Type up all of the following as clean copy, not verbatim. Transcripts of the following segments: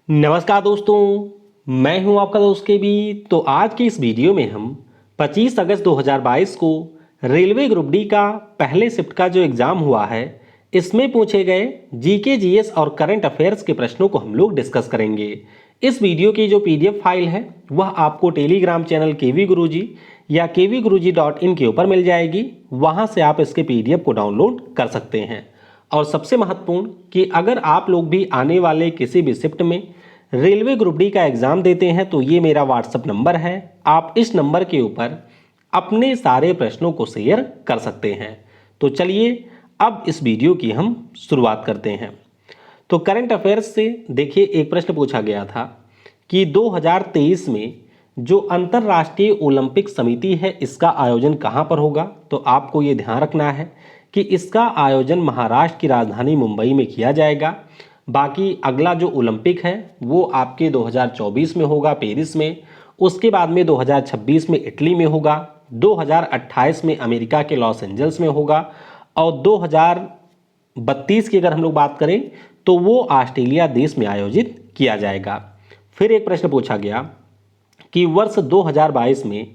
नमस्कार दोस्तों, मैं हूं आपका दोस्त के बी। तो आज की इस वीडियो में हम 25 अगस्त 2022 को रेलवे ग्रुप डी का पहले शिफ्ट का जो एग्ज़ाम हुआ है, इसमें पूछे गए जीके जीएस और करंट अफेयर्स के प्रश्नों को हम लोग डिस्कस करेंगे। इस वीडियो की जो पीडीएफ फाइल है वह आपको टेलीग्राम चैनल केवी गुरुजी या kvguruji.in के ऊपर मिल जाएगी। वहां से आप इसके पीडीएफ को डाउनलोड कर सकते हैं। और सबसे महत्वपूर्ण कि अगर आप लोग भी आने वाले किसी भी शिफ्ट में रेलवे ग्रुप डी का एग्ज़ाम देते हैं तो ये मेरा व्हाट्सअप नंबर है। आप इस नंबर के ऊपर अपने सारे प्रश्नों को शेयर कर सकते हैं। तो चलिए अब इस वीडियो की हम शुरुआत करते हैं। तो करंट अफेयर्स से देखिए, एक प्रश्न पूछा गया था कि 2023 में जो अंतर्राष्ट्रीय ओलंपिक समिति है इसका आयोजन कहाँ पर होगा। तो आपको ये ध्यान रखना है कि इसका आयोजन महाराष्ट्र की राजधानी मुंबई में किया जाएगा। बाकी अगला जो ओलंपिक है वो आपके 2024 में होगा पेरिस में, उसके बाद में 2026 में इटली में होगा, 2028 में अमेरिका के लॉस एंजल्स में होगा और 2032 की अगर हम लोग बात करें तो वो ऑस्ट्रेलिया देश में आयोजित किया जाएगा। फिर एक प्रश्न पूछा गया कि वर्ष 2022 में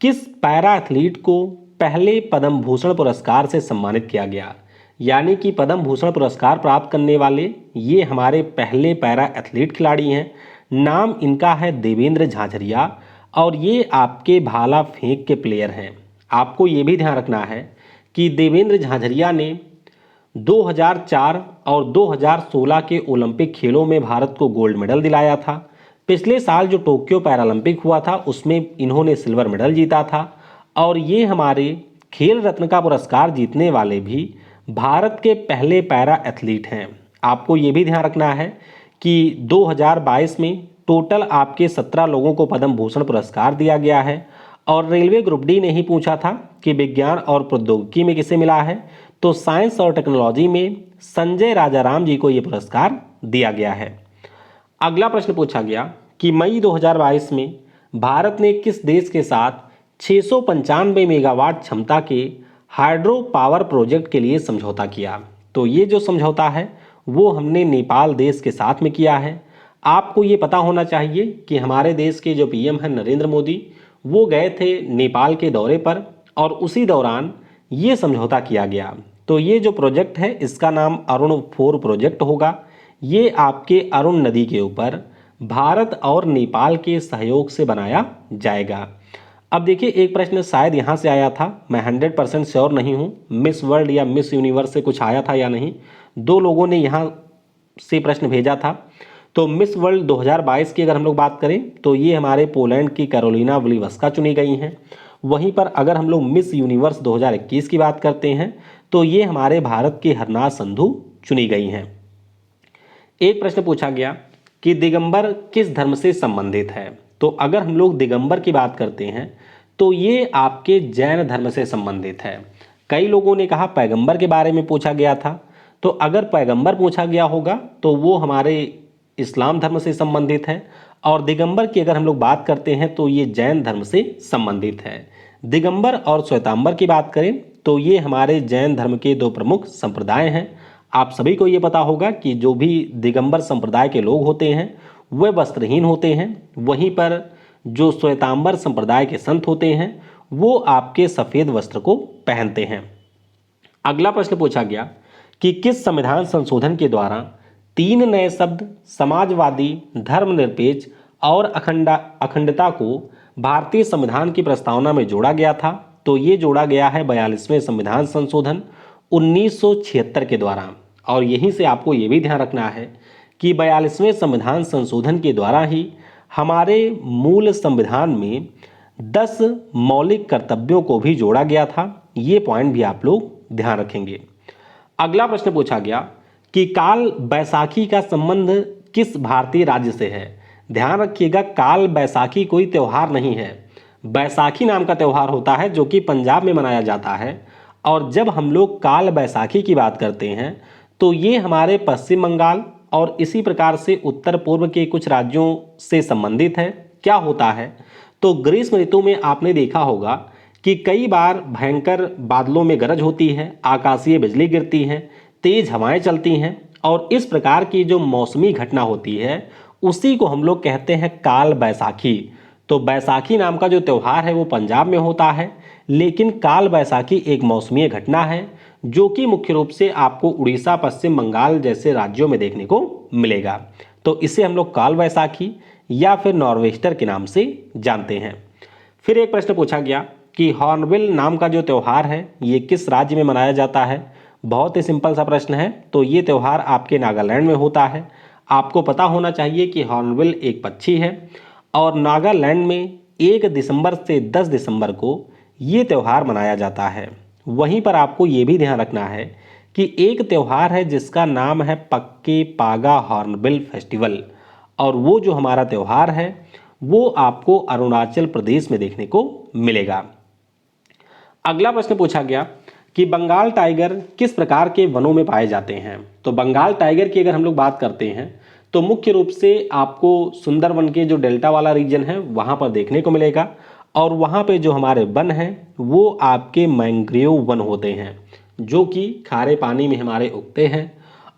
किस पैरा एथलीट को पहले पद्म भूषण पुरस्कार से सम्मानित किया गया। यानी कि पद्म भूषण पुरस्कार प्राप्त करने वाले ये हमारे पहले पैरा एथलीट खिलाड़ी हैं। नाम इनका है देवेंद्र झाझरिया और ये आपके भाला फेंक के प्लेयर हैं। आपको ये भी ध्यान रखना है कि देवेंद्र झाझरिया ने 2004 और 2016 के ओलंपिक खेलों में भारत को गोल्ड मेडल दिलाया था। पिछले साल जो टोक्यो पैरालंपिक हुआ था उसमें इन्होंने सिल्वर मेडल जीता था और ये हमारे खेल रत्न का पुरस्कार जीतने वाले भी भारत के पहले पैरा एथलीट हैं। आपको ये भी ध्यान रखना है कि 2022 में टोटल आपके 17 लोगों को पद्म भूषण पुरस्कार दिया गया है। और रेलवे ग्रुप डी ने ही पूछा था कि विज्ञान और प्रौद्योगिकी में किसे मिला है। तो साइंस और टेक्नोलॉजी में संजय राजाराम जी को ये पुरस्कार दिया गया है। अगला प्रश्न पूछा गया कि मई 2022 में भारत ने किस देश के साथ 695 मेगावाट क्षमता के हाइड्रो पावर प्रोजेक्ट के लिए समझौता किया। तो ये जो समझौता है वो हमने नेपाल देश के साथ में किया है। आपको ये पता होना चाहिए कि हमारे देश के जो पीएम हैं नरेंद्र मोदी, वो गए थे नेपाल के दौरे पर और उसी दौरान ये समझौता किया गया। तो ये जो प्रोजेक्ट है इसका नाम अरुण 4 प्रोजेक्ट होगा। ये आपके अरुण नदी के ऊपर भारत और नेपाल के सहयोग से बनाया जाएगा। अब देखिए, एक प्रश्न शायद यहाँ से आया था, मैं 100% श्योर नहीं हूँ मिस वर्ल्ड या मिस यूनिवर्स से कुछ आया था या नहीं। दो लोगों ने यहाँ से प्रश्न भेजा था। तो मिस वर्ल्ड 2022 की अगर हम लोग बात करें तो ये हमारे पोलैंड की कैरोलिना वलीवस्का चुनी गई हैं। वहीं पर अगर हम लोग मिस यूनिवर्स 2021 की बात करते हैं तो ये हमारे भारत की हरनाज संधू चुनी गई हैं। एक प्रश्न पूछा गया कि दिगंबर किस धर्म से संबंधित है। तो अगर हम लोग दिगंबर की बात करते हैं तो ये आपके जैन धर्म से संबंधित है। कई लोगों ने कहा पैगंबर के बारे में पूछा गया था। तो अगर पैगंबर पूछा गया होगा तो वो हमारे इस्लाम धर्म से संबंधित है। और दिगंबर की अगर हम लोग बात करते हैं तो ये जैन धर्म से संबंधित है। दिगंबर और श्वेतांबर की बात करें तो ये हमारे जैन धर्म के दो प्रमुख संप्रदाय हैं। आप सभी को ये पता होगा कि जो भी दिगंबर संप्रदाय के लोग होते हैं वे वस्त्रहीन होते हैं, वहीं पर जो श्वेतांबर संप्रदाय के संत होते हैं वो आपके सफ़ेद वस्त्र को पहनते हैं। अगला प्रश्न पूछा गया कि किस संविधान संशोधन के द्वारा 3 नए शब्द समाजवादी, धर्मनिरपेक्ष और अखंडता को भारतीय संविधान की प्रस्तावना में जोड़ा गया था। तो ये जोड़ा गया है 42वें संविधान संशोधन 1976 के द्वारा। और यहीं से आपको ये भी ध्यान रखना है कि 42वें संविधान संशोधन के द्वारा ही हमारे मूल संविधान में 10 मौलिक कर्तव्यों को भी जोड़ा गया था। ये पॉइंट भी आप लोग ध्यान रखेंगे। अगला प्रश्न पूछा गया कि काल बैसाखी का संबंध किस भारतीय राज्य से है। ध्यान रखिएगा, काल बैसाखी कोई त्यौहार नहीं है। बैसाखी नाम का त्यौहार होता है जो कि पंजाब में मनाया जाता है। और जब हम लोग काल बैसाखी की बात करते हैं तो ये हमारे पश्चिम बंगाल और इसी प्रकार से उत्तर पूर्व के कुछ राज्यों से संबंधित है। क्या होता है तो ग्रीष्म ऋतु में आपने देखा होगा कि कई बार भयंकर बादलों में गरज होती है, आकाशीय बिजली गिरती है, तेज हवाएं चलती हैं और इस प्रकार की जो मौसमी घटना होती है उसी को हम लोग कहते हैं काल बैसाखी। तो बैसाखी नाम का जो त्यौहार है वो पंजाब में होता है, लेकिन काल बैसाखी एक मौसमी घटना है जो कि मुख्य रूप से आपको उड़ीसा, पश्चिम बंगाल जैसे राज्यों में देखने को मिलेगा। तो इसे हम लोग काल बैसाखी या फिर नॉर्वेस्टर के नाम से जानते हैं। फिर एक प्रश्न पूछा गया कि हॉर्नबिल नाम का जो त्यौहार है ये किस राज्य में मनाया जाता है। बहुत ही सिंपल सा प्रश्न है। तो ये त्यौहार आपके नागालैंड में होता है। आपको पता होना चाहिए कि हॉर्नबिल एक पक्षी है और नागालैंड में 1 दिसंबर से 10 दिसंबर को ये त्यौहार मनाया जाता है। वहीं पर आपको ये भी ध्यान रखना है कि एक त्यौहार है जिसका नाम है पक्के पागा हॉर्नबिल फेस्टिवल, और वो जो हमारा त्यौहार है वो आपको अरुणाचल प्रदेश में देखने को मिलेगा। अगला प्रश्न पूछा गया कि बंगाल टाइगर किस प्रकार के वनों में पाए जाते हैं। तो बंगाल टाइगर की अगर हम लोग बात करते हैं तो मुख्य रूप से आपको सुंदरवन के जो डेल्टा वाला रीजन है वहाँ पर देखने को मिलेगा, और वहाँ पे जो हमारे वन हैं वो आपके मैंग्रोव वन होते हैं जो कि खारे पानी में हमारे उगते हैं,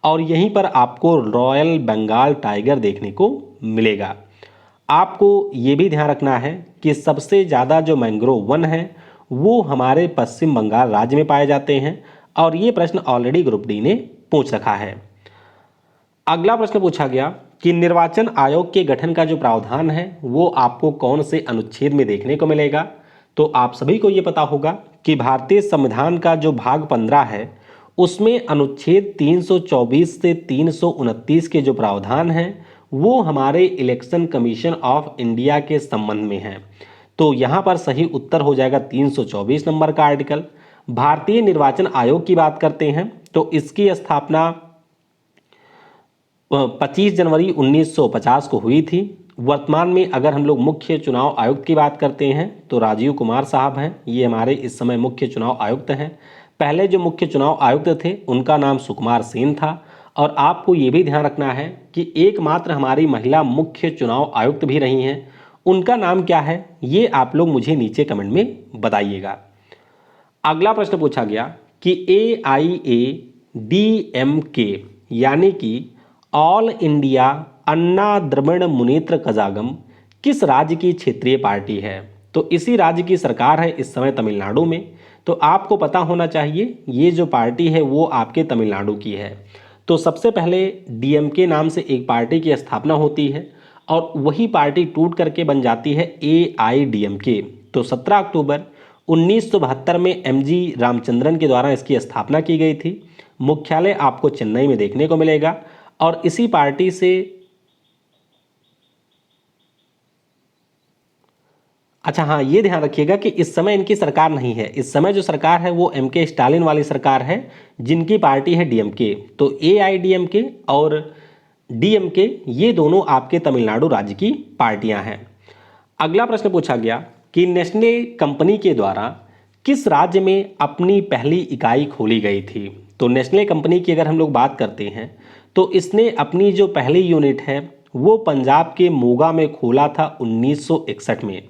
और यहीं पर आपको रॉयल बंगाल टाइगर देखने को मिलेगा। आपको ये भी ध्यान रखना है कि सबसे ज़्यादा जो मैंग्रोव वन है वो हमारे पश्चिम बंगाल राज्य में पाए जाते हैं, और ये प्रश्न ऑलरेडी ग्रुप डी ने पूछ रखा है। अगला प्रश्न पूछा गया कि निर्वाचन आयोग के गठन का जो प्रावधान है वो आपको कौन से अनुच्छेद में देखने को मिलेगा। तो आप सभी को ये पता होगा कि भारतीय संविधान का जो भाग 15 है उसमें अनुच्छेद 324 से 329 के जो प्रावधान हैं वो हमारे इलेक्शन कमीशन ऑफ इंडिया के संबंध में हैं। तो यहाँ पर सही उत्तर हो जाएगा 324 नंबर का आर्टिकल। भारतीय निर्वाचन आयोग की बात करते हैं तो इसकी स्थापना 25 जनवरी 1950 को हुई थी। वर्तमान में अगर हम लोग मुख्य चुनाव आयुक्त की बात करते हैं तो राजीव कुमार साहब हैं, ये हमारे इस समय मुख्य चुनाव आयुक्त हैं। पहले जो मुख्य चुनाव आयुक्त थे उनका नाम सुकुमार सेन था। और आपको ये भी ध्यान रखना है कि एकमात्र हमारी महिला मुख्य चुनाव आयुक्त भी रही हैं, उनका नाम क्या है ये आप लोग मुझे नीचे कमेंट में बताइएगा। अगला प्रश्न पूछा गया कि AIADMK यानी कि ऑल इंडिया अन्ना द्रविड़ मुनेत्र कजागम किस राज्य की क्षेत्रीय पार्टी है। तो इसी राज्य की सरकार है इस समय तमिलनाडु में। तो आपको पता होना चाहिए ये जो पार्टी है वो आपके तमिलनाडु की है। तो सबसे पहले DMK नाम से एक पार्टी की स्थापना होती है और वही पार्टी टूट करके बन जाती है AIDMK। तो 17 अक्टूबर 1972 में MG रामचंद्रन के द्वारा इसकी स्थापना की गई थी। मुख्यालय आपको चेन्नई में देखने को मिलेगा, और इसी पार्टी से अच्छा हाँ, ये ध्यान रखिएगा कि इस समय इनकी सरकार नहीं है। इस समय जो सरकार है वो MK स्टालिन वाली सरकार है जिनकी पार्टी है DMK। तो AIDMK और DMK ये दोनों आपके तमिलनाडु राज्य की पार्टियां हैं। अगला प्रश्न पूछा गया कि नेस्ले कंपनी के द्वारा किस राज्य में अपनी पहली इकाई खोली गई थी। तो नेस्ले कंपनी की अगर हम लोग बात करते हैं तो इसने अपनी जो पहली यूनिट है वो पंजाब के मोगा में खोला था 1961 में।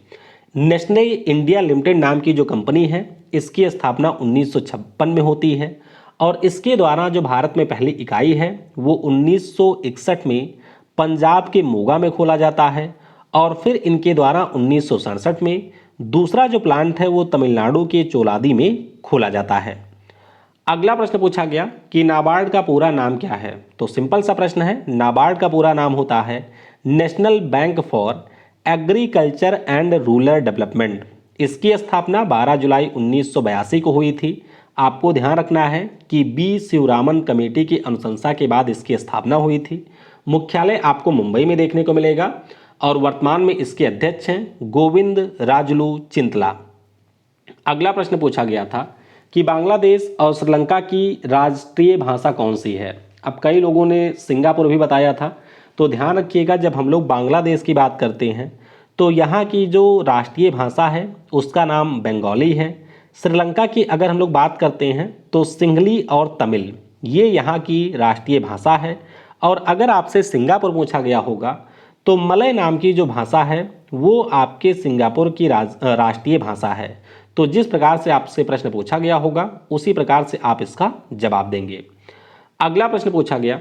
नेस्ले इंडिया लिमिटेड नाम की जो कंपनी है इसकी स्थापना 1956 में होती है, और इसके द्वारा जो भारत में पहली इकाई है वो 1961 में पंजाब के मोगा में खोला जाता है, और फिर इनके द्वारा 1967 में दूसरा जो प्लांट है वो तमिलनाडु के चोलादी में खोला जाता है। अगला प्रश्न पूछा गया कि नाबार्ड का पूरा नाम क्या है। तो सिंपल सा प्रश्न है, नाबार्ड का पूरा नाम होता है national bank for agriculture and rural development. इसकी स्थापना 12 जुलाई 1982 को हुई थी। आपको ध्यान रखना है कि B शिवरामन कमेटी की अनुशंसा के बाद इसकी स्थापना हुई थी। मुख्यालय आपको मुंबई में देखने को मिलेगा, और वर्तमान में इसके अध्यक्ष हैं गोविंद राजुलू चिंतला। अगला प्रश्न पूछा गया था कि बांग्लादेश और श्रीलंका की राष्ट्रीय भाषा कौन सी है। अब कई लोगों ने सिंगापुर भी बताया था। तो ध्यान रखिएगा जब हम लोग बांग्लादेश की बात करते हैं तो यहाँ की जो राष्ट्रीय भाषा है उसका नाम बंगाली है। श्रीलंका की अगर हम लोग बात करते हैं तो सिंहली और तमिल ये यहाँ की राष्ट्रीय भाषा है। और अगर आपसे सिंगापुर पूछा गया होगा तो मलय नाम की जो भाषा है वो आपके सिंगापुर की राष्ट्रीय भाषा है। तो जिस प्रकार से आपसे प्रश्न पूछा गया होगा उसी प्रकार से आप इसका जवाब देंगे। अगला प्रश्न पूछा गया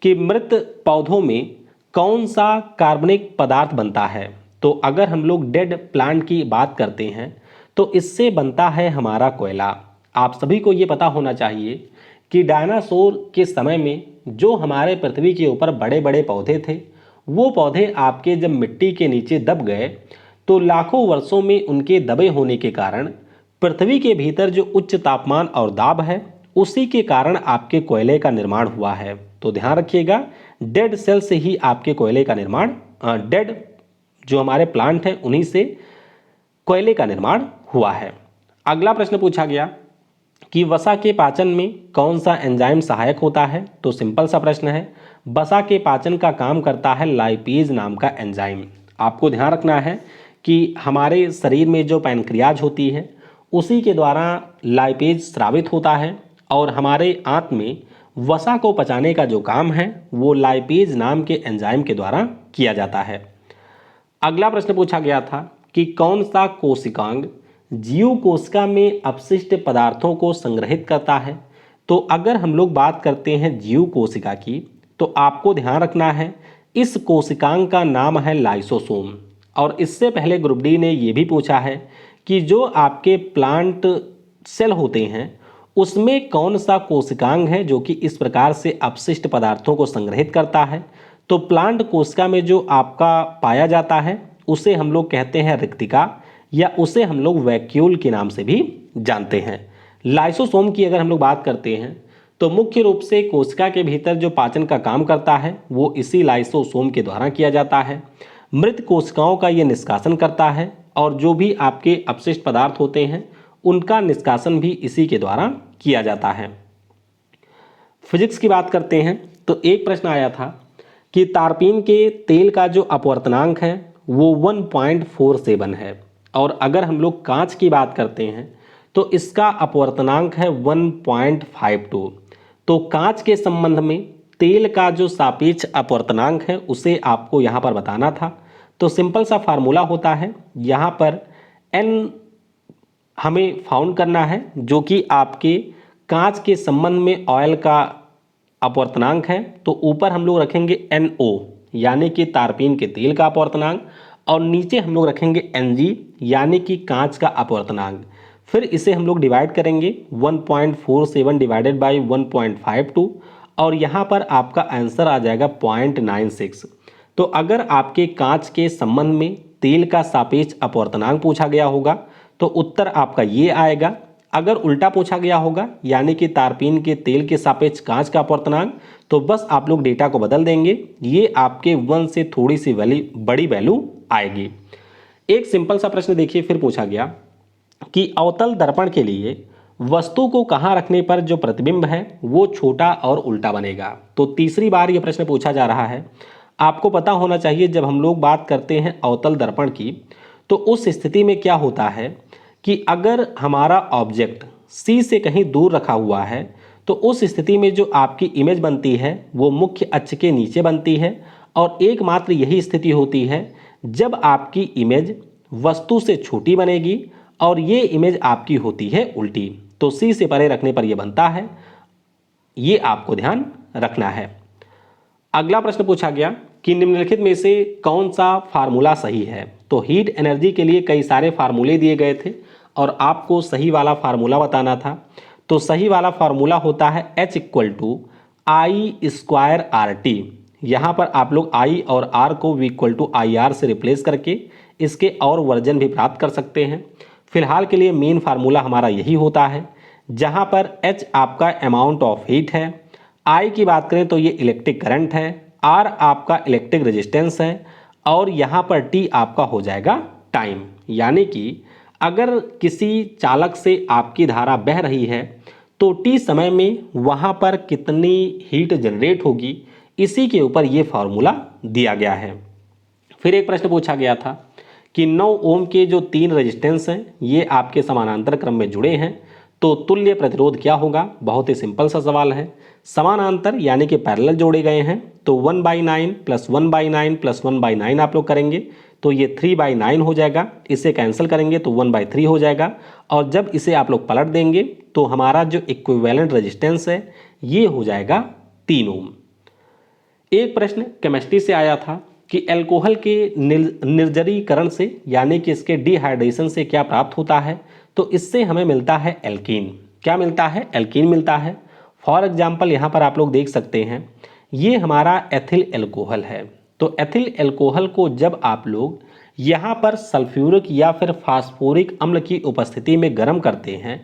कि मृत पौधों में कौन सा कार्बनिक पदार्थ बनता है? तो अगर हम लोग डेड प्लांट की बात करते हैं तो इससे बनता है हमारा कोयला। आप सभी को ये पता होना चाहिए कि डायनासोर के समय में जो हमारे पृथ्वी के ऊपर बड़े बड़े पौधे थे, वो पौधे आपके जब मिट्टी के नीचे दब गए तो लाखों वर्षों में उनके दबे होने के कारण पृथ्वी के भीतर जो उच्च तापमान और दाब है, उसी के कारण आपके कोयले का निर्माण हुआ है। तो ध्यान रखिएगा, डेड सेल से ही आपके कोयले का निर्माण, डेड जो हमारे प्लांट हैं उन्हीं से कोयले का निर्माण हुआ है। अगला प्रश्न पूछा गया कि वसा के पाचन में कौन सा एंजाइम सहायक होता है? तो सिंपल सा प्रश्न है, वसा के पाचन का काम करता है लाइपेज नाम का एंजाइम। आपको ध्यान रखना है कि हमारे शरीर में जो पैनक्रियाज होती है उसी के द्वारा लाइपेज स्रावित होता है और हमारे आंत में वसा को पचाने का जो काम है वो लाइपेज नाम के एंजाइम के द्वारा किया जाता है। अगला प्रश्न पूछा गया था कि कौन सा कोशिकांग जीव कोशिका में अपशिष्ट पदार्थों को संग्रहित करता है? तो अगर हम लोग बात करते हैं जीव कोशिका की तो आपको ध्यान रखना है इस कोशिकांग का नाम है लाइसोसोम। और इससे पहले ग्रुप डी ने यह भी पूछा है कि जो आपके प्लांट सेल होते हैं उसमें कौन सा कोशिकांग है जो कि इस प्रकार से अपशिष्ट पदार्थों को संग्रहित करता है? तो प्लांट कोशिका में जो आपका पाया जाता है उसे हम लोग कहते हैं रिक्तिका, या उसे हम लोग वैक्यूल के नाम से भी जानते हैं। लाइसोसोम की अगर हम लोग बात करते हैं तो मुख्य रूप से कोशिका के भीतर जो पाचन का काम करता है वो इसी लाइसोसोम के द्वारा किया जाता है। मृत कोशिकाओं का ये निष्कासन करता है और जो भी आपके अपशिष्ट पदार्थ होते हैं उनका निष्कासन भी इसी के द्वारा किया जाता है। फिजिक्स की बात करते हैं तो एक प्रश्न आया था कि तारपीन के तेल का जो अपवर्तनांक है वो 1.47 है और अगर हम लोग कांच की बात करते हैं तो इसका अपवर्तनांक है 1.52। तो कांच के संबंध में तेल का जो सापेक्ष अपवर्तनांक है उसे आपको यहाँ पर बताना था। तो सिंपल सा फार्मूला होता है, यहाँ पर n हमें फाउंड करना है जो कि आपके कांच के संबंध में ऑयल का अपवर्तनांक है। तो ऊपर हम लोग रखेंगे NO यानी कि तारपीन के तेल का अपवर्तनांक और नीचे हम लोग रखेंगे Ng यानी कि कांच का अपवर्तनांक। फिर इसे हम लोग डिवाइड करेंगे 1.47 डिवाइडेड बाई 1.52 और यहाँ पर आपका आंसर आ जाएगा 0.96। तो अगर आपके कांच के संबंध में तेल का सापेक्ष अपवर्तनांक पूछा गया होगा तो उत्तर आपका ये आएगा। अगर उल्टा पूछा गया होगा यानी कि तारपीन के तेल के सापेक्ष कांच का अपवर्तनांक, तो बस आप लोग डेटा को बदल देंगे, ये आपके 1 से थोड़ी सी बड़ी वैल्यू आएगी। एक सिंपल सा प्रश्न देखिए फिर पूछा गया कि अवतल दर्पण के लिए वस्तु को कहाँ रखने पर जो प्रतिबिंब है वो छोटा और उल्टा बनेगा। तो तीसरी बार ये प्रश्न पूछा जा रहा है। आपको पता होना चाहिए जब हम लोग बात करते हैं अवतल दर्पण की तो उस स्थिति में क्या होता है कि अगर हमारा ऑब्जेक्ट सी से कहीं दूर रखा हुआ है तो उस स्थिति में जो आपकी इमेज बनती है वो मुख्य अक्ष के नीचे बनती है और एकमात्र यही स्थिति होती है जब आपकी इमेज वस्तु से छोटी बनेगी और ये इमेज आपकी होती है उल्टी। तो सी से परे रखने पर यह बनता है, ये आपको ध्यान रखना है। अगला प्रश्न पूछा गया कि निम्नलिखित में से कौन सा फार्मूला सही है। तो हीट एनर्जी के लिए कई सारे फार्मूले दिए गए थे और आपको सही वाला फार्मूला बताना था। तो सही वाला फार्मूला होता है H=I²RT। यहाँ पर आप लोग I और R को V=IR से रिप्लेस करके इसके और वर्जन भी प्राप्त कर सकते हैं। फिलहाल के लिए मेन फार्मूला हमारा यही होता है, जहाँ पर H आपका अमाउंट ऑफ हीट है, I की बात करें तो ये इलेक्ट्रिक करंट है, R आपका इलेक्ट्रिक रेजिस्टेंस है और यहाँ पर T आपका हो जाएगा टाइम। यानी कि अगर किसी चालक से आपकी धारा बह रही है तो T समय में वहाँ पर कितनी हीट जनरेट होगी, इसी के ऊपर ये फार्मूला दिया गया है। फिर एक प्रश्न पूछा गया था कि 9 ओम के जो 3 रेजिस्टेंस हैं ये आपके समानांतर क्रम में जुड़े हैं तो तुल्य प्रतिरोध क्या होगा। बहुत ही सिंपल सा सवाल है। समानांतर यानी कि पैरेलल जोड़े गए हैं तो 1/9 प्लस 1/9 प्लस 1/9 आप लोग करेंगे तो ये 3/9 हो जाएगा। इसे कैंसिल करेंगे तो 1/3 हो जाएगा और जब इसे आप लोग पलट देंगे तो हमारा जो इक्विवेलेंट रेजिस्टेंस है ये हो जाएगा 3 ओम। एक प्रश्न केमिस्ट्री से आया था कि अल्कोहल के निर्जलीकरण से यानी कि इसके डिहाइड्रेशन से क्या प्राप्त होता है, तो इससे हमें मिलता है एल्कीन। क्या मिलता है? एल्कीन मिलता है। फॉर एग्जाम्पल यहाँ पर आप लोग देख सकते हैं, ये हमारा एथिल एल्कोहल है। तो एथिल एल्कोहल को जब आप लोग यहाँ पर सल्फ्यूरिक या फिर फास्फोरिक अम्ल की उपस्थिति में गर्म करते हैं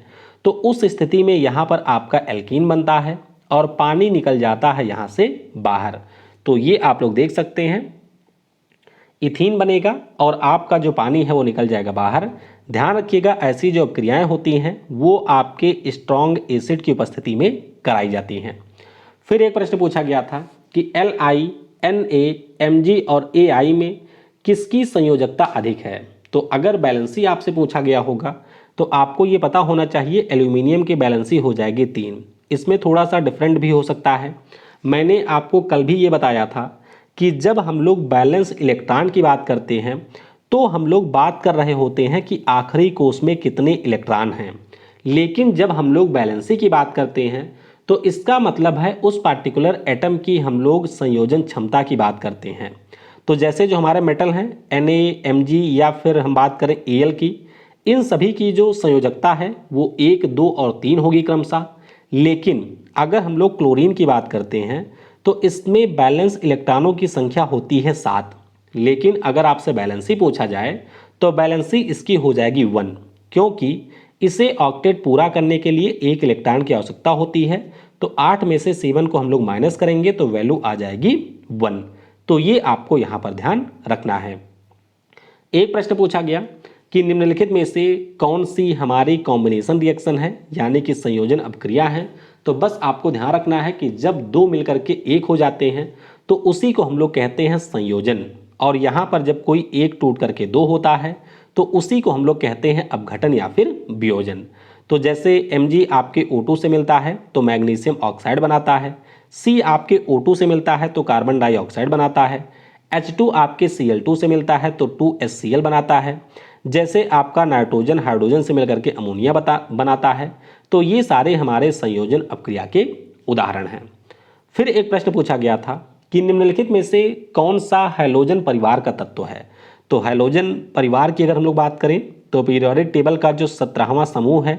तो उस स्थिति में यहाँ पर आपका एल्कीन बनता है और पानी निकल जाता है यहाँ से बाहर। तो ये आप लोग देख सकते हैं, इथीन बनेगा और आपका जो पानी है वो निकल जाएगा बाहर। ध्यान रखिएगा, ऐसी जो अपक्रियाएं होती हैं वो आपके स्ट्रॉन्ग एसिड की उपस्थिति में कराई जाती हैं। फिर एक प्रश्न पूछा गया था कि Li, Na, Mg और Ai में किसकी संयोजकता अधिक है। तो अगर बैलेंसी आपसे पूछा गया होगा तो आपको ये पता होना चाहिए एल्यूमिनियम की बैलेंसी हो जाएगी 3। इसमें थोड़ा सा डिफरेंट भी हो सकता है। मैंने आपको कल भी ये बताया था कि जब हम लोग बैलेंस इलेक्ट्रॉन की बात करते हैं तो हम लोग बात कर रहे होते हैं कि आखिरी कोष में कितने इलेक्ट्रॉन हैं, लेकिन जब हम लोग बैलेंसी की बात करते हैं तो इसका मतलब है उस पार्टिकुलर एटम की हम लोग संयोजन क्षमता की बात करते हैं। तो जैसे जो हमारे मेटल हैं Na, Mg या फिर हम बात करें Al की, इन सभी की जो संयोजकता है वो 1, 2 और 3 होगी क्रमशः। लेकिन अगर हम लोग क्लोरीन की बात करते हैं तो इसमें बैलेंस इलेक्ट्रॉनों की संख्या होती है 7। लेकिन अगर आपसे बैलेंसी पूछा जाए तो बैलेंसी इसकी हो जाएगी 1, क्योंकि इसे ऑक्टेट पूरा करने के लिए 1 इलेक्ट्रॉन की आवश्यकता होती है। तो 8 में से 7 को हम लोग माइनस करेंगे तो वैल्यू आ जाएगी 1। तो ये आपको यहाँ पर ध्यान रखना है। एक प्रश्न पूछा गया कि निम्नलिखित में से कौन सी हमारी कॉम्बिनेशन रिएक्शन है यानी कि संयोजन अपक्रिया है। तो बस आपको ध्यान रखना है कि जब दो मिलकर के एक हो जाते हैं तो उसी को हम लोग कहते हैं संयोजन, और यहाँ पर जब कोई एक टूट करके दो होता है तो उसी को हम लोग कहते हैं अपघटन या फिर वियोजन। तो जैसे Mg आपके O2 से मिलता है तो मैग्नीशियम ऑक्साइड बनाता है, C आपके O2 से मिलता है तो कार्बन डाइऑक्साइड बनाता है, H2 आपके Cl2 से मिलता है तो 2HCl बनाता है, जैसे आपका नाइट्रोजन हाइड्रोजन से मिलकर के अमोनिया बनाता है। तो ये सारे हमारे संयोजन अपक्रिया के उदाहरण हैं। फिर एक प्रश्न पूछा गया था कि निम्नलिखित में से कौन सा हैलोजन परिवार का तत्व है। तो हैलोजन परिवार की अगर हम लोग बात करें तो पीरियोडिक टेबल का जो 17वां समूह है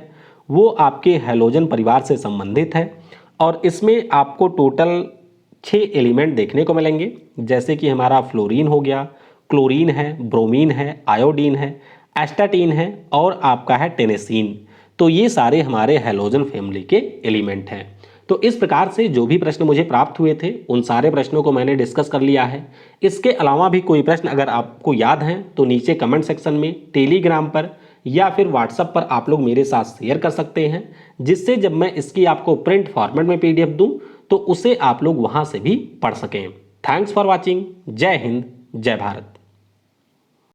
वो आपके हैलोजन परिवार से संबंधित है और इसमें आपको टोटल 6 एलिमेंट देखने को मिलेंगे, जैसे कि हमारा फ्लोरीन हो गया, क्लोरीन है, ब्रोमीन है, आयोडीन है, एस्टाटीन है और आपका है टेनेसीन। तो ये सारे हमारे हैलोजन फैमिली के एलिमेंट हैं। तो इस प्रकार से जो भी प्रश्न मुझे प्राप्त हुए थे उन सारे प्रश्नों को मैंने डिस्कस कर लिया है। इसके अलावा भी कोई प्रश्न अगर आपको याद हैं तो नीचे कमेंट सेक्शन में, टेलीग्राम पर या फिर व्हाट्सएप पर आप लोग मेरे साथ शेयर कर सकते हैं, जिससे जब मैं इसकी आपको प्रिंट फॉर्मेट में PDF दूं तो उसे आप लोग वहां से भी पढ़ सकें। Thanks for watching. जय हिंद, जय भारत।